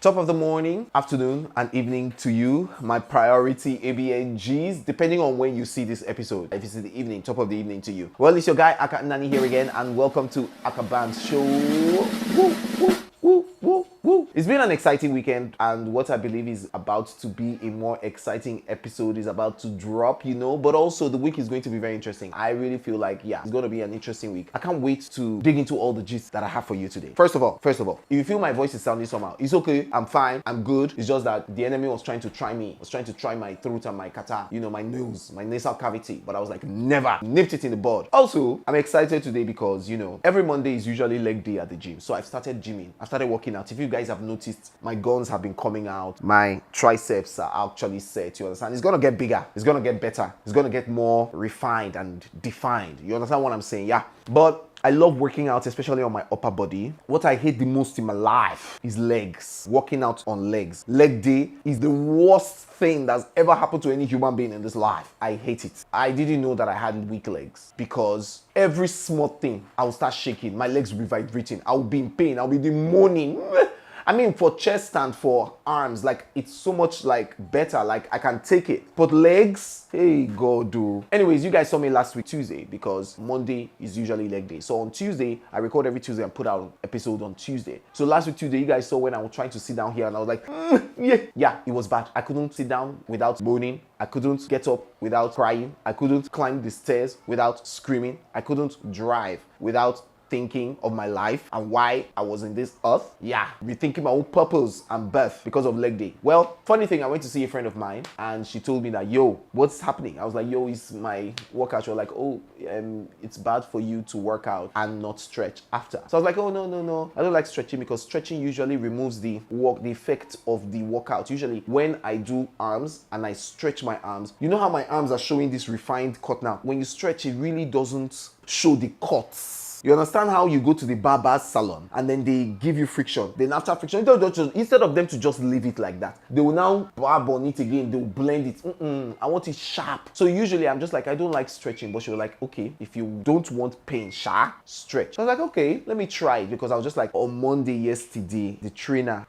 Top of the morning, afternoon, and evening to you, my priority ABNGs, depending on when you see this episode. If it's in the evening, top of the evening to you. Well, it's your guy Akah Nani here again, and welcome to Akah Bants Show. Woo, woo. Woo, woo, woo. It's been an exciting weekend, and what I believe is about to be a more exciting episode is about to drop, but also the week is going to be very interesting. I really feel like, it's going to be an interesting week. I can't wait to dig into all the gist that I have for you today. First of all, if you feel my voice is sounding somehow, it's okay, I'm fine, I'm good. It's just that the enemy was trying to try me, was trying to try my throat and my catarrh, my nose, my nasal cavity, but I was like, never, nipped it in the bud. Also, I'm excited today because, every Monday is usually leg day at the gym, so I've started gymming. I've started working out. If you guys have noticed, my guns have been coming out. My triceps are actually set. You understand? It's gonna get bigger. It's gonna get better. It's gonna get more refined and defined. You understand what I'm saying? Yeah. But I love working out, especially on my upper body. What I hate the most in my life is legs. Working out on legs. Leg day is the worst thing that's ever happened to any human being in this life. I hate it. I didn't know that I had weak legs because every small thing, I will start shaking. My legs will be vibrating. I will be in pain. I'll be moaning. I mean, for chest and for arms, like, it's so much, better. Like, I can take it. But legs, hey, God, do. Anyways, you guys saw me last week, Tuesday, because Monday is usually leg day. So on Tuesday, I record every Tuesday and put out an episode on Tuesday. So last week, Tuesday, you guys saw when I was trying to sit down here and I was like, yeah, it was bad. I couldn't sit down without moaning. I couldn't get up without crying. I couldn't climb the stairs without screaming. I couldn't drive without thinking of my life and why I was in this earth. Rethinking my own purpose and birth because of leg day. Well, funny thing, I went to see a friend of mine and she told me that, yo, what's happening? I was like, yo, it's my workout. She was like, oh, it's bad for you to work out and not stretch after. So I was like, oh, no. I don't like stretching because stretching usually removes the effect of the workout. Usually when I do arms and I stretch my arms, you know how my arms are showing this refined cut now? When you stretch, it really doesn't show the cuts. You understand how you go to the barber's salon and then they give you friction. Then after friction, instead of them to just leave it like that, they will now barb on it again. They will blend it. I want it sharp. So usually I'm just like, I don't like stretching. But she was like, okay, if you don't want pain, stretch. So I was like, okay, let me try it. Because I was just like, on Monday yesterday, the trainer,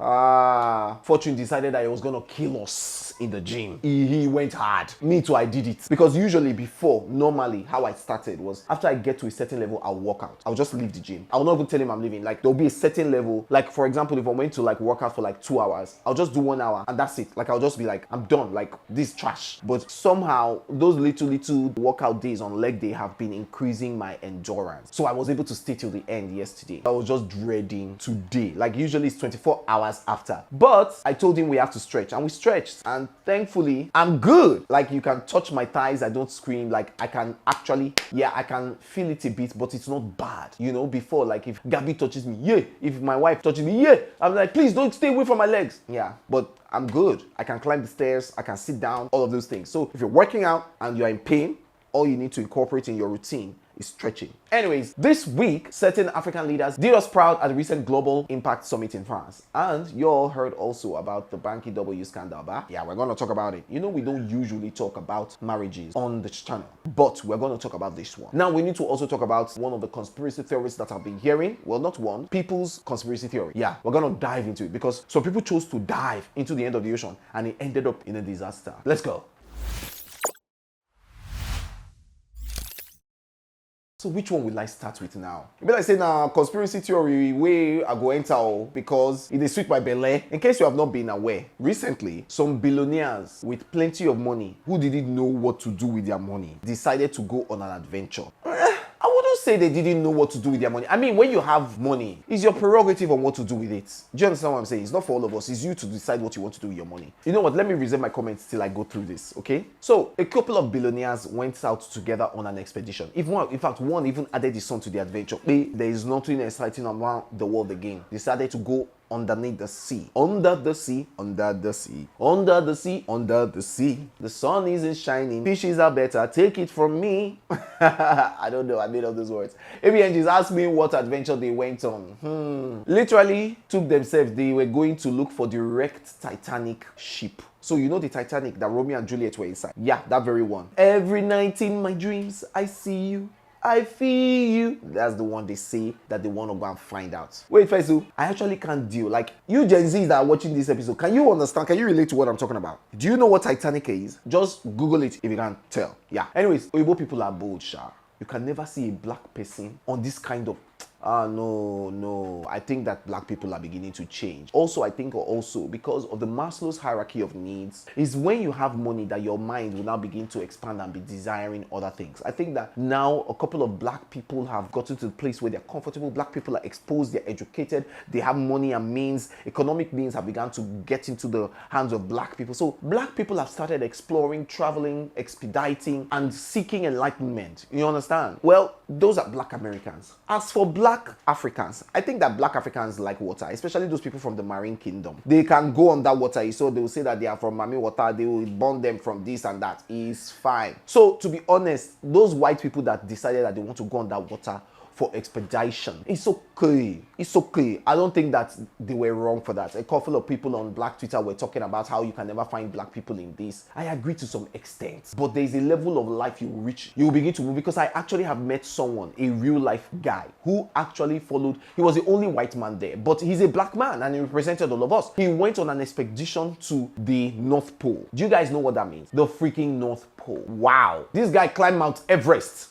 Fortune decided that he was going to kill us in the gym. He went hard. Me too, I did it. Because usually before, normally, how I started was after I get to a certain level, I'll work out. I'll just leave the gym. I'll not even tell him I'm leaving. Like, there'll be a certain level. Like, for example, if I went to work out for 2 hours, I'll just do 1 hour and that's it. Like, I'll just be like, I'm done. Like, this is trash. But somehow, those little workout days on leg day have been increasing my endurance. So I was able to stay till the end yesterday. I was just dreading today. Like, usually it's 24 hours after. But I told him we have to stretch and we stretched. And thankfully, I'm good. Like, you can touch my thighs. I don't scream. Like, I can actually, I can feel it a bit, but it's not bad. Before, like, if Gabby touches me, if my wife touches me, I'm like, please don't stay away from my legs. But I'm good. I can climb the stairs, I can sit down, all of those things. So if you're working out and you're in pain, all you need to incorporate in your routine is stretching. Anyways, this week, certain African leaders did us proud at the recent Global Impact Summit in France. And you all heard also about the Banky W scandal, we're going to talk about it. We don't usually talk about marriages on this channel, but we're going to talk about this one. Now, we need to also talk about one of the conspiracy theories that I've been hearing. Well, not one, people's conspiracy theory. We're going to dive into it because some people chose to dive into the end of the ocean and it ended up in a disaster. Let's go. So which one will I start with now? You better say now conspiracy theory way I go enter because it is sweet my belly. In case you have not been aware, recently some billionaires with plenty of money who didn't know what to do with their money decided to go on an adventure. I wouldn't say they didn't know what to do with their money. I mean, when you have money, it's your prerogative on what to do with it. Do you understand what I'm saying? It's not for all of us. It's you to decide what you want to do with your money. You know what? Let me reserve my comments till I go through this, okay? So, a couple of billionaires went out together on an expedition. In fact, one even added his son to the adventure. There is nothing exciting around the world again. They decided to go underneath the sea. Under the sea, under the sea, under the sea, under the sea. The sun isn't shining. Fishes are better. Take it from me. I don't know. I made up those words. ABNGs asked me what adventure they went on. Literally took themselves. They were going to look for the wrecked Titanic ship. So you know the Titanic that Romeo and Juliet were inside? Yeah, that very one. Every night in my dreams, I see you. I feel you. That's the one they say that they want to go and find out. Wait, Faizu, I actually can't deal. Like, you Gen Zs that are watching this episode, can you understand? Can you relate to what I'm talking about? Do you know what Titanic is? Just Google it if you can't tell. Yeah. Anyways, Oyibo people are bold, sha. You can never see a black person on this kind of... no. I think that black people are beginning to change. Also, I think because of the Maslow's hierarchy of needs, is when you have money that your mind will now begin to expand and be desiring other things. I think that now a couple of black people have gotten to the place where they're comfortable. Black people are exposed, they're educated, they have money and means. Economic means have begun to get into the hands of black people. So black people have started exploring, traveling, expediting, and seeking enlightenment. You understand? Well, those are black Americans. As for black Africans, I think that black Africans like water, especially those people from the marine kingdom. They can go on that water, so they will say that they are from Mami water, they will burn them from this and that. Is fine. So to be honest, those white people that decided that they want to go on that water for expedition, it's okay. It's okay. I don't think that they were wrong for that. A couple of people on Black Twitter were talking about how you can never find black people in this. I agree to some extent, but there is a level of life you reach, you will begin to move. Because I actually have met someone, a real life guy, who actually followed. He was the only white man there, but he's a black man and he represented all of us. He went on an expedition to the North Pole. Do you guys know what that means? The freaking North Pole. Wow. This guy climbed Mount Everest.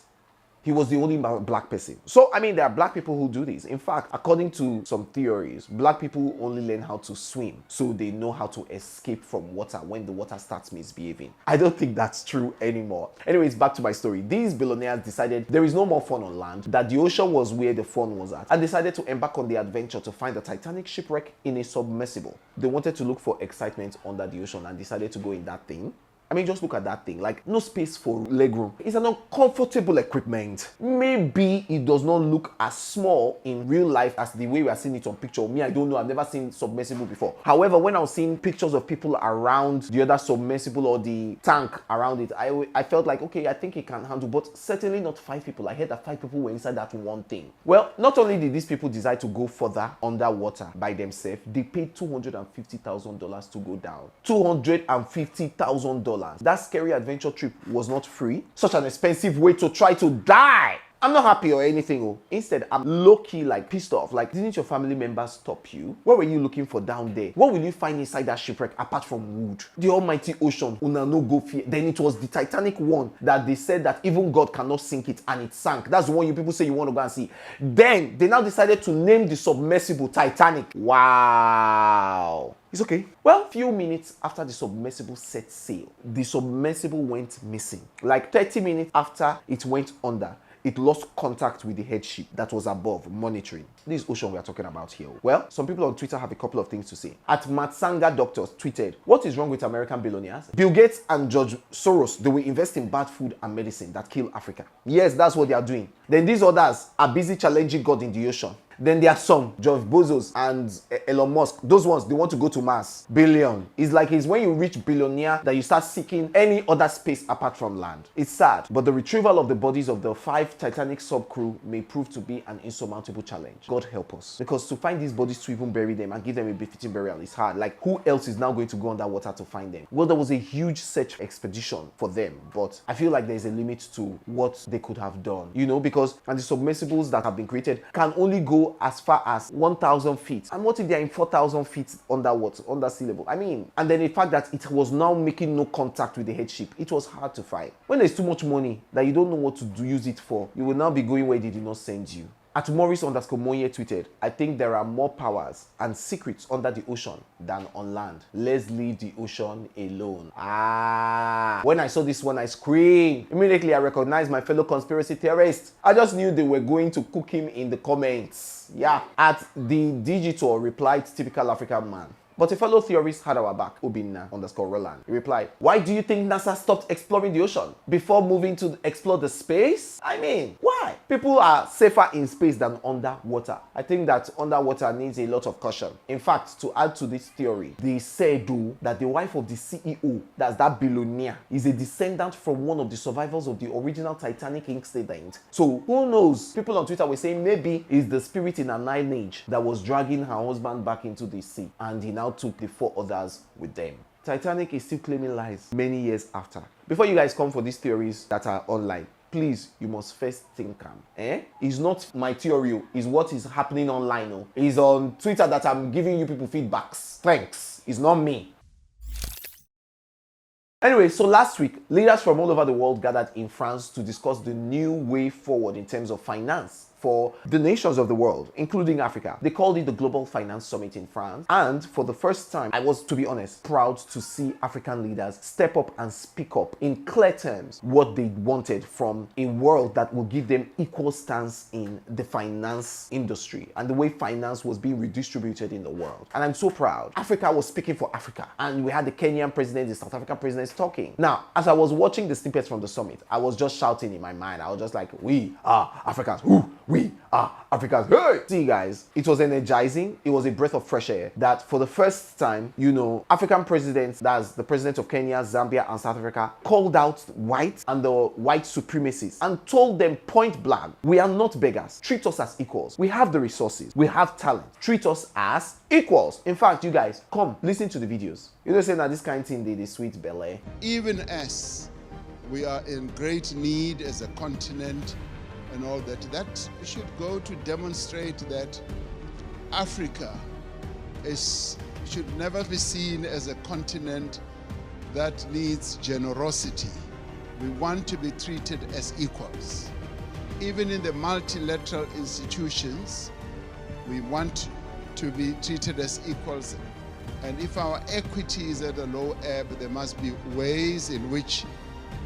He was the only black person. So, I mean, there are black people who do this. In fact, according to some theories, black people only learn how to swim so they know how to escape from water when the water starts misbehaving. I don't think that's true anymore. Anyways, back to my story. These billionaires decided there is no more fun on land, that the ocean was where the fun was at, and decided to embark on the adventure to find the Titanic shipwreck in a submersible. They wanted to look for excitement under the ocean and decided to go in that thing. I mean, just look at that thing. Like, no space for legroom. It's an uncomfortable equipment. Maybe it does not look as small in real life as the way we are seeing it on picture. Me, I don't know. I've never seen submersible before. However, when I was seeing pictures of people around the other submersible or the tank around it, I felt like, okay, I think it can handle, but certainly not 5 people. I heard that 5 people were inside that one thing. Well, not only did these people decide to go further underwater by themselves, they paid $250,000 to go down. $250,000. That scary adventure trip was not free. Such an expensive way to try to die. I'm not happy or anything. Oh. Instead, I'm low-key, like, pissed off. Like, didn't your family members stop you? What were you looking for down there? What will you find inside that shipwreck apart from wood? The almighty ocean. Una no go fear. Then it was the Titanic one that they said that even God cannot sink it, and it sank. That's the one you people say you want to go and see. Then they now decided to name the submersible Titanic. Wow. It's okay. Well, few minutes after the submersible set sail, the submersible went missing. Like 30 minutes after it went under, it lost contact with the headship that was above, monitoring. This ocean we are talking about here. Well, some people on Twitter have a couple of things to say. At Matsanga Doctors tweeted, "What is wrong with American billionaires? Bill Gates and George Soros, they will invest in bad food and medicine that kill Africa." Yes, that's what they are doing. Then these others are busy challenging God in the ocean. Then there are some, Jeff Bezos and Elon Musk. Those ones, they want to go to Mars. Billion. It's like it's when you reach billionaire that you start seeking any other space apart from land. It's sad, but the retrieval of the bodies of the 5 Titanic sub-crew may prove to be an insurmountable challenge. God help us. Because to find these bodies, to even bury them and give them a befitting burial is hard. Like, who else is now going to go underwater to find them? Well, there was a huge search expedition for them, but I feel like there's a limit to what they could have done. You know, because and the submersibles that have been created can only go as far as 1,000 feet. And what if they're in 4,000 feet underwater, under sea level? I mean, and then the fact that it was now making no contact with the headship, it was hard to find. When there's too much money that you don't know what to use it for, you will now be going where they did not send you. At Morris_Monye tweeted, "I think there are more powers and secrets under the ocean than on land. Let's leave the ocean alone." When I saw this one, I screamed. Immediately, I recognized my fellow conspiracy theorists. I just knew they were going to cook him in the comments. Yeah. At the digital replied, "Typical African man." But a fellow theorist had our back, Obinna_Roland. He replied, "Why do you think NASA stopped exploring the ocean before moving to explore the space? I mean, why? People are safer in space than underwater. I think that underwater needs a lot of caution." In fact, to add to this theory, they said that the wife of the CEO, that's that billionaire, is a descendant from one of the survivors of the original Titanic incident. So who knows? People on Twitter were saying maybe it's the spirit in an age that was dragging her husband back into the sea, and he now took the 4 others with them. Titanic is still claiming lies many years after. Before you guys come for these theories that are online, please, you must first think calm. It's not my theory, it's what is happening online. It's on Twitter that I'm giving you people feedbacks. Thanks. It's not me. Anyway, so last week, leaders from all over the world gathered in France to discuss the new way forward in terms of finance for the nations of the world, including Africa. They called it the Global Finance Summit in France. And for the first time, I was, to be honest, proud to see African leaders step up and speak up in clear terms what they wanted from a world that will give them equal stance in the finance industry and the way finance was being redistributed in the world. And I'm so proud. Africa was speaking for Africa. And we had the Kenyan president, the South African president talking. Now, as I was watching the snippets from the summit, I was just shouting in my mind. I was just like, we are Africans. Ooh, we are Africans. Hey! See, guys, it was energizing. It was a breath of fresh air that for the first time, African presidents, that's the president of Kenya, Zambia, and South Africa, called out white and the white supremacists and told them point blank, we are not beggars. Treat us as equals. We have the resources. We have talent. Treat us as equals. In fact, you guys, come, listen to the videos. You know, saying that this kind of thing, they sweet belly. Even as we are in great need as a continent and all that, that should go to demonstrate that Africa should never be seen as a continent that needs generosity. We want to be treated as equals. Even in the multilateral institutions, we want to be treated as equals. And if our equity is at a low ebb, there must be ways in which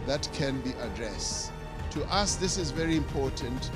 that can be addressed. To us, this is very important.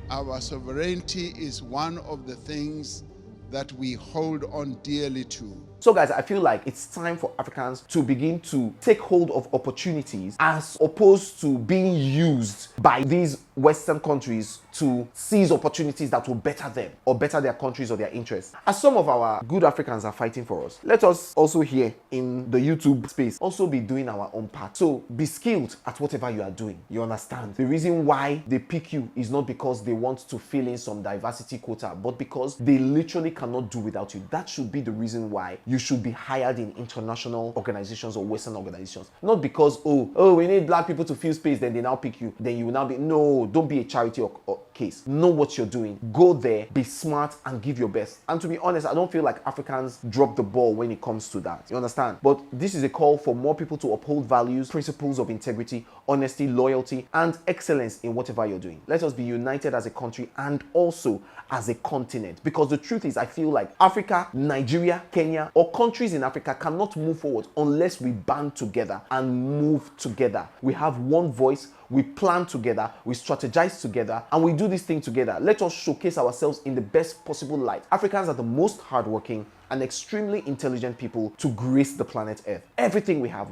Our sovereignty is one of the things that we hold on dearly to. So guys, I feel like it's time for Africans to begin to take hold of opportunities as opposed to being used by these Western countries to seize opportunities that will better them or better their countries or their interests. As some of our good Africans are fighting for us, let us also here in the YouTube space also be doing our own part. So be skilled at whatever you are doing. You understand? The reason why they pick you is not because they want to fill in some diversity quota, but because they literally cannot do without you. That should be the reason why you should be hired in international organizations or Western organizations. Not because, oh, we need black people to fill space, then they now pick you. Then you will now be, no, don't be a charity or case. Know what you're doing. Go there, be smart, and give your best. And to be honest, I don't feel like Africans drop the ball when it comes to that. You understand? But this is a call for more people to uphold values, principles of integrity, honesty, loyalty, and excellence in whatever you're doing. Let us be united as a country and also as a continent. Because the truth is, I feel like Africa, Nigeria, Kenya, or countries in Africa cannot move forward unless we band together and move together. We have one voice, we plan together, we strategize together, and we do this thing together. Let us showcase ourselves in the best possible light. Africans are the most hardworking and extremely intelligent people to grace the planet Earth. Everything we have.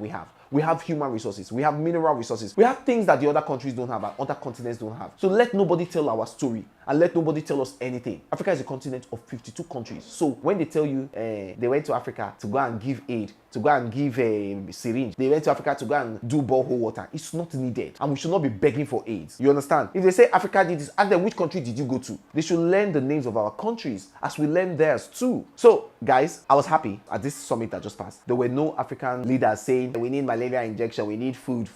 We have human resources, we have mineral resources, we have things that the other countries don't have and other continents don't have. So let nobody tell our story and let nobody tell us anything. Africa is a continent of 52 countries. So when they tell you they went to Africa to go and give aid, to go and give a syringe, they went to Africa to go and do borehole water, it's not needed. And we should not be begging for aid. You understand? If they say Africa did this, ask them which country did you go to? They should learn the names of our countries as we learn theirs too. So guys, I was happy at this summit that just passed. There were no African leaders saying we need malaria injection, we need food.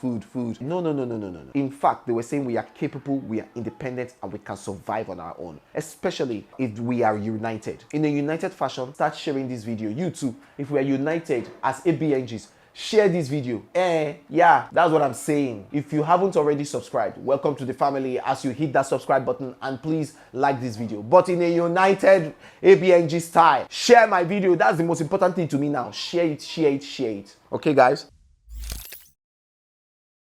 No. In fact, they were saying we are capable, we are independent, and we can survive on our own, especially if we are united. In a united fashion, start sharing this video. You too, if we are united as ABNGs, share this video. Yeah, that's what I'm saying. If you haven't already subscribed, welcome to the family as you hit that subscribe button, and please like this video. But in a united ABNG style, share my video. That's the most important thing to me now. Share it. Okay, guys?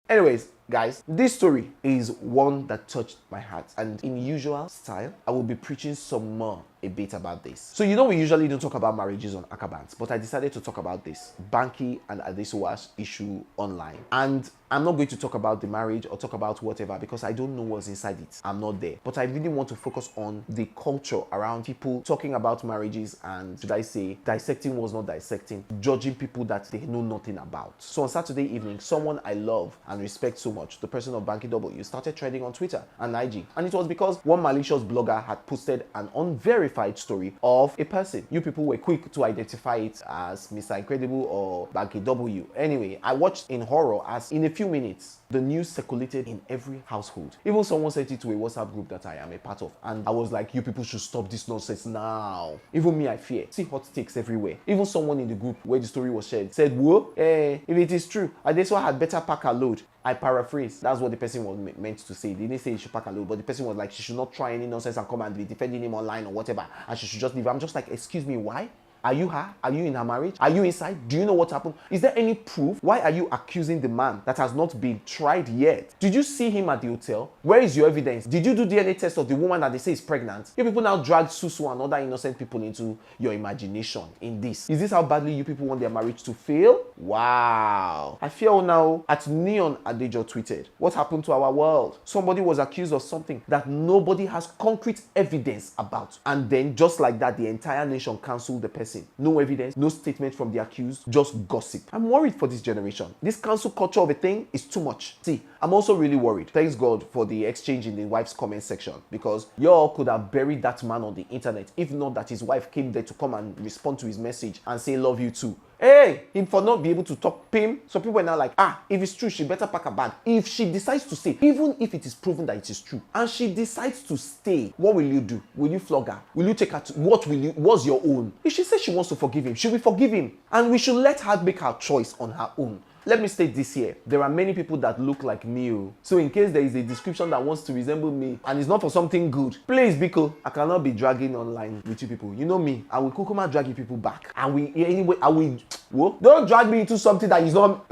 Anyways, guys, this story is one that touched my heart, and in usual style, I will be preaching some more a bit about this. So we usually don't talk about marriages on Akah Bants, but I decided to talk about this Banky and Adesuwa's issue online. And I'm not going to talk about the marriage or talk about whatever because I don't know what's inside it. I'm not there. But I really want to focus on the culture around people talking about marriages and, should I say, dissecting what's not dissecting, judging people that they know nothing about. So on Saturday evening, someone I love and respect so much, the person of Banky W, started trending on Twitter and IG. And it was because one malicious blogger had posted an unverified verified story of a person. You people were quick to identify it as Mr. Incredible or Banky W. Anyway, I watched in horror as in a few minutes, the news circulated in every household. Even someone sent it to a WhatsApp group that I am a part of. And I was like, you people should stop this nonsense now. Even me, I fear. See hot takes everywhere. Even someone in the group where the story was shared said, whoa, if it is true, Adesuwa had better pack her load. I paraphrase. That's what the person was meant to say. They didn't say he should pack and load, but the person was like, she should not try any nonsense and come and be defending him online or whatever, and she should just leave. I'm just like, excuse me, why? Are you her? Are you in her marriage? Are you inside? Do you know what happened? Is there any proof? Why are you accusing the man that has not been tried yet? Did you see him at the hotel? Where is your evidence? Did you do DNA test of the woman that they say is pregnant? You people now drag Susu and other innocent people into your imagination in this. Is this how badly you people want their marriage to fail? Wow. I feel now at Neon Adejo tweeted, what happened to our world? Somebody was accused of something that nobody has concrete evidence about. And then just like that, the entire nation cancelled the person. No evidence, no statement from the accused, just gossip. I'm worried for this generation. This cancel culture of a thing is too much. See, I'm also really worried. Thanks God for the exchange in the wife's comment section, because y'all could have buried that man on the internet if not that his wife came there to come and respond to his message and say love you too. Hey, him for not be able to talk him. So people were now like, if it's true, she better pack her bag. If she decides to stay, even if it is proven that it is true, and she decides to stay, what will you do? Will you flog her? Will you take her to, what's your own? If she says she wants to forgive him, should we forgive him? And we should let her make her choice on her own. Let me state this here. There are many people that look like me. So in case there is a description that wants to resemble me and it's not for something good, please, Biko, I cannot be dragging online with you people. You know me. I will kukuma drag you people back. And anyway, I will. Whoa, don't drag me into something that is not.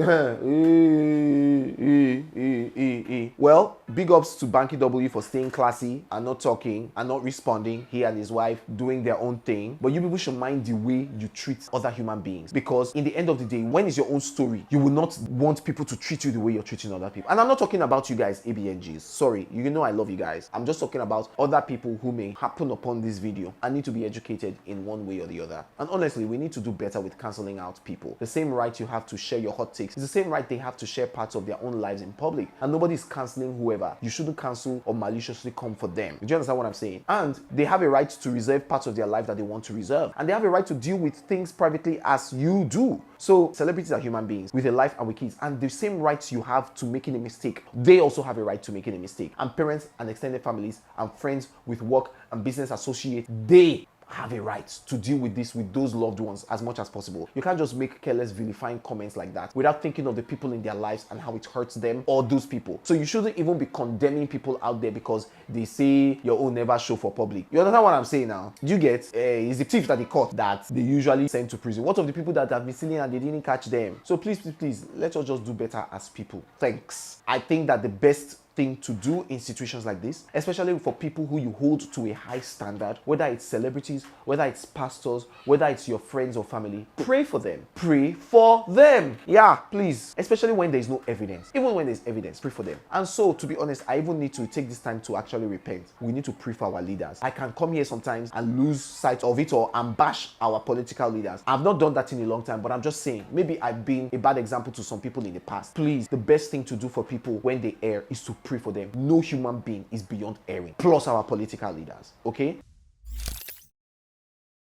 Well, big ups to Banky W for staying classy and not talking and not responding. He and his wife doing their own thing. But you people should mind the way you treat other human beings. Because in the end of the day, when it's your own story, you will not want people to treat you the way you're treating other people. And I'm not talking about you guys, ABNGs. Sorry, you know I love you guys. I'm just talking about other people who may happen upon this video and need to be educated in one way or the other. And honestly, we need to do better with cancelling out people. The same right you have to share your hot takes is the same right they have to share parts of their own lives in public. And nobody's cancelling whoever. You shouldn't cancel or maliciously come for them. Do you understand what I'm saying? And they have a right to reserve parts of their life that they want to reserve. And they have a right to deal with things privately as you do. So celebrities are human beings with a life and with kids, and the same rights you have to making a mistake, they also have a right to making a mistake. And parents and extended families and friends with work and business associates, they have a right to deal with this with those loved ones as much as possible. You can't just make careless vilifying comments like that without thinking of the people in their lives and how it hurts them or those people. So you shouldn't even be condemning people out there because they say your own never show for public. You understand what I'm saying now? You get is the thief that they caught that they usually send to prison. What of the people that have been stealing and they didn't catch them? So please, let us just do better as people. Thanks. I think that the best thing to do in situations like this, especially for people who you hold to a high standard, whether it's celebrities, whether it's pastors, whether it's your friends or family, pray for them. Pray for them. Yeah, please. Especially when there's no evidence. Even when there's evidence, pray for them. And so, to be honest, I even need to take this time to actually repent. We need to pray for our leaders. I can come here sometimes and lose sight of it or and bash our political leaders. I've not done that in a long time, but I'm just saying, maybe I've been a bad example to some people in the past. Please, the best thing to do for people when they err is to pray for them. No human being is beyond erring, plus our political leaders. Okay?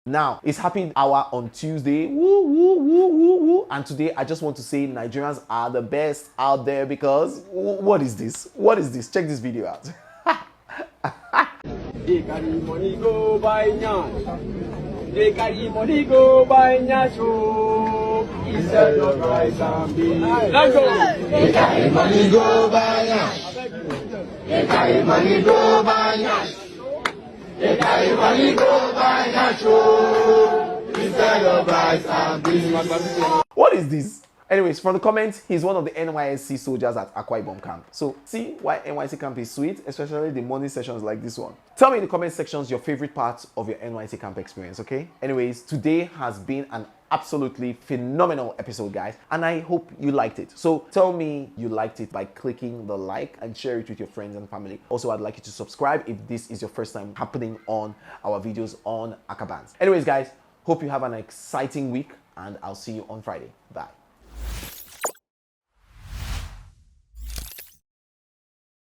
Now, it's happy hour on Tuesday. Woo, woo, woo, woo, woo. And today, I just want to say Nigerians are the best out there because what is this? What is this? Check this video out. They carry money go buy nyash. They carry money go buy nyash. Instead of rice and beans. Let's go. They carry money go buy nyash. They carry money go buy nyash. They carry money go buy nyash. Instead of rice and beans. What is this? Anyways, from the comments, he's one of the NYSC soldiers at Akah camp. So see why NYSC camp is sweet, especially the morning sessions like this one. Tell me in the comment sections your favorite parts of your NYSC camp experience, okay? Anyways, today has been an absolutely phenomenal episode, guys, and I hope you liked it. So tell me you liked it by clicking the like and share it with your friends and family. Also, I'd like you to subscribe if this is your first time happening on our videos on Akah Bants. Anyways, guys, hope you have an exciting week and I'll see you on Friday. Bye.